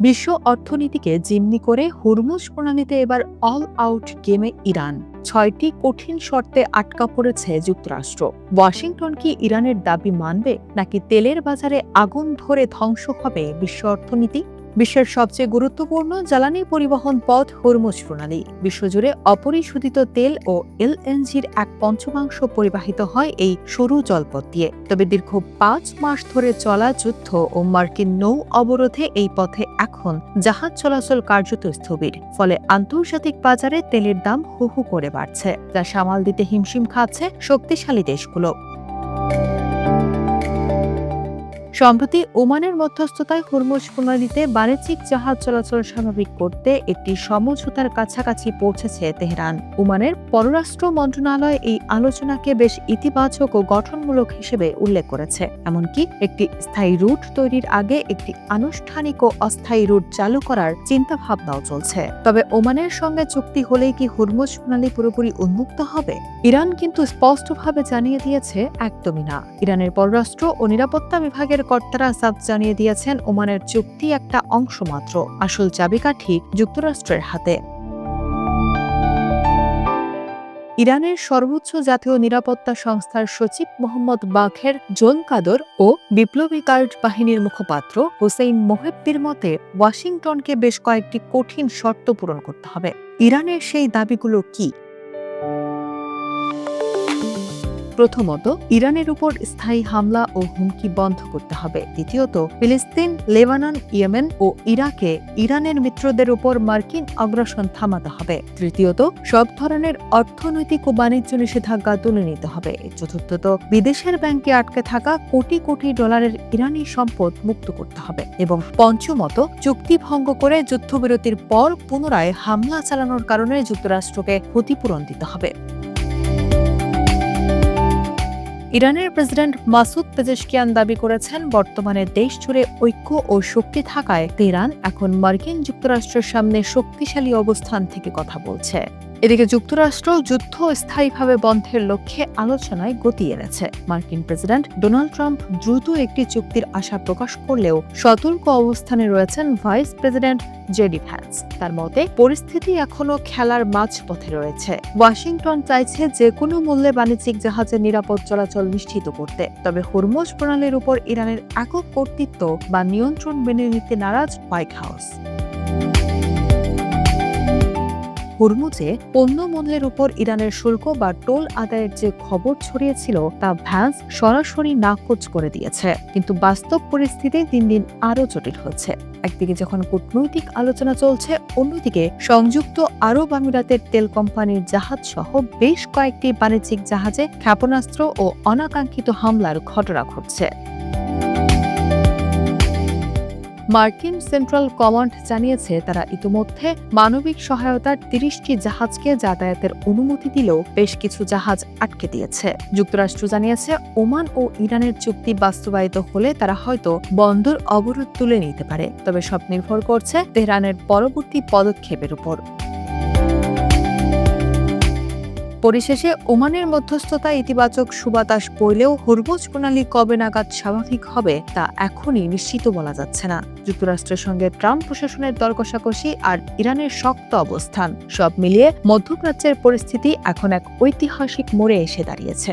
বিশ্ব অর্থনীতিকে জিম্মি করে হরমুজ প্রণালীতে এবার অল আউট গেমে ইরান। ৬টি কঠিন শর্তে আটকা পড়েছে যুক্তরাষ্ট্র। ওয়াশিংটন কি ইরানের দাবি মানবে, নাকি তেলের বাজারে আগুন ধরে ধ্বংস হবে বিশ্ব অর্থনীতি? বিশ্বের সবচেয়ে গুরুত্বপূর্ণ জ্বালানি পরিবহন পথ হরমুজ প্রণালী। বিশ্বজুড়ে অপরিশোধিত তেল ও এলএনজির ১/৫ পরিবাহিত হয় এই সরু জলপথ দিয়ে। তবে দীর্ঘ ৫ মাস ধরে চলা যুদ্ধ ও মার্কিন নৌ অবরোধে এই পথে এখন জাহাজ চলাচল কার্যত স্থবির। ফলে আন্তর্জাতিক বাজারে তেলের দাম হু হু করে বাড়ছে, যা সামাল দিতে হিমশিম খাচ্ছে শক্তিশালী দেশগুলো। সম্প্রতি ওমানের মধ্যস্থতায় হরমুজ প্রণালীতে বাণিজ্যিক জাহাজ চলাচল স্বাভাবিক করতে একটি সমঝোতার কাছাকাছি পৌঁছেছে তেহরান। ওমানের পররাষ্ট্র মন্ত্রণালয় এই আলোচনাকে বেশ ইতিবাচক ও গঠনমূলক হিসেবে উল্লেখ করেছে। এমনকি একটি স্থায়ী রুট তৈরির আগে একটি আনুষ্ঠানিক ও অস্থায়ী রুট চালু করার চিন্তাভাবনাও চলছে। তবে ওমানের সঙ্গে চুক্তি হলেই কি হরমুজ প্রণালী পুরোপুরি উন্মুক্ত হবে? ইরান কিন্তু স্পষ্টভাবে জানিয়ে দিয়েছে, একদমই না। ইরানের পররাষ্ট্র ও নিরাপত্তা বিভাগের কর্তারা সাফ জানিয়ে দিয়েছেন, ওমানের চুক্তি একটা অংশ মাত্র, আসল চাবিকাঠি যুক্তরাষ্ট্রের হাতে। ইরানের সর্বোচ্চ জাতীয় নিরাপত্তা সংস্থার সচিব মোহাম্মদ বাখের জোনকাদর ও বিপ্লবী গার্ড বাহিনীর মুখপাত্র হোসেইন মোহেব্বির মতে ওয়াশিংটনকে বেশ কয়েকটি কঠিন শর্ত পূরণ করতে হবে। ইরানের সেই দাবিগুলো কি? প্রথমত, ইরানের উপর স্থায়ী হামলা ও হুমকি বন্ধ করতে হবে। দ্বিতীয়ত, ফিলিস্তিন, লেবানন, ইয়েমেন ও ইরাকে ইরানের মিত্রদের উপর মার্কিন আগ্রাসন থামাতে হবে। তৃতীয়ত, সব ধরনের অর্থনৈতিক ও বাণিজ্য নিষেধাজ্ঞা তুলে নিতে হবে। চতুর্থত, বিদেশের ব্যাংকে আটকে থাকা কোটি কোটি ডলারের ইরানি সম্পদ মুক্ত করতে হবে। এবং পঞ্চমত, চুক্তি ভঙ্গ করে যুদ্ধবিরতির পর পুনরায় হামলা চালানোর কারণে যুক্তরাষ্ট্রকে ক্ষতিপূরণ দিতে হবে। ইরানের প্রেসিডেন্ট মাসুদ পেজেশকিয়ান দাবি করেছেন, বর্তমানে দেশ জুড়ে ঐক্য ও শক্তি থাকায় তেহরান এখন মার্কিন যুক্তরাষ্ট্রের সামনে শক্তিশালী অবস্থান থেকে কথা বলছে। এদিকে যুক্তরাষ্ট্র যুদ্ধ স্থায়ীভাবে বন্ধের লক্ষ্যে আলোচনায় গতি এনেছে। মার্কিন প্রেসিডেন্ট ডোনাল্ড ট্রাম্প দ্রুত একটি চুক্তির আশা প্রকাশ করলেও সতর্ক অবস্থানে রয়েছেন ভাইস প্রেসিডেন্ট জেডি ভ্যান্স। তার মতে, পরিস্থিতি এখনো খেলার মাঝপথে রয়েছে। ওয়াশিংটন চাইছে যে কোনো মূল্যে বাণিজ্যিক জাহাজের নিরাপদ চলাচল নিশ্চিত করতে। তবে হরমুজ প্রণালীর উপর ইরানের একক কর্তৃত্ব বা নিয়ন্ত্রণ মেনে নিতে নারাজ হোয়াইট হাউস। হরমুজে পণ্য মূল্যের উপর ইরানের শুল্ক বা টোল আদায়ের যে খবর ছড়িয়েছিল, তা ভ্যান্স সরাসরি নাকচ করে দিয়েছে। কিন্তু বাস্তব পরিস্থিতি দিন দিন আরও জটিল হচ্ছে। একদিকে যখন কূটনৈতিক আলোচনা চলছে, অন্যদিকে সংযুক্ত আরব আমিরাতের তেল কোম্পানির জাহাজ সহ বেশ কয়েকটি বাণিজ্যিক জাহাজে ক্ষেপণাস্ত্র ও অনাকাঙ্ক্ষিত হামলার ঘটনা ঘটছে। মার্কিন সেন্ট্রাল কমান্ড জানিয়েছে, তারা ইতিমধ্যে মানবিক সহায়তার ৩০টি জাহাজকে যাতায়াতের অনুমতি দিলেও বেশ কিছু জাহাজ আটকে দিয়েছে। যুক্তরাষ্ট্র জানিয়েছে, ওমান ও ইরানের চুক্তি বাস্তবায়িত হলে তারা হয়তো বন্দর অবরোধ তুলে নিতে পারে। তবে সব নির্ভর করছে তেহরানের পরবর্তী পদক্ষেপের উপর। পরিশেষে ওমানের মধ্যস্থতায় ইতিবাচক সুবাতাস বইলেও হরমুজ প্রণালী কবে নাগাদ স্বাভাবিক হবে তা এখনই নিশ্চিত বলা যাচ্ছে না। যুক্তরাষ্ট্রের সঙ্গে ট্রাম্প প্রশাসনের দর কষাকষি আর ইরানের শক্ত অবস্থান, সব মিলিয়ে মধ্যপ্রাচ্যের পরিস্থিতি এখন এক ঐতিহাসিক মোড়ে এসে দাঁড়িয়েছে।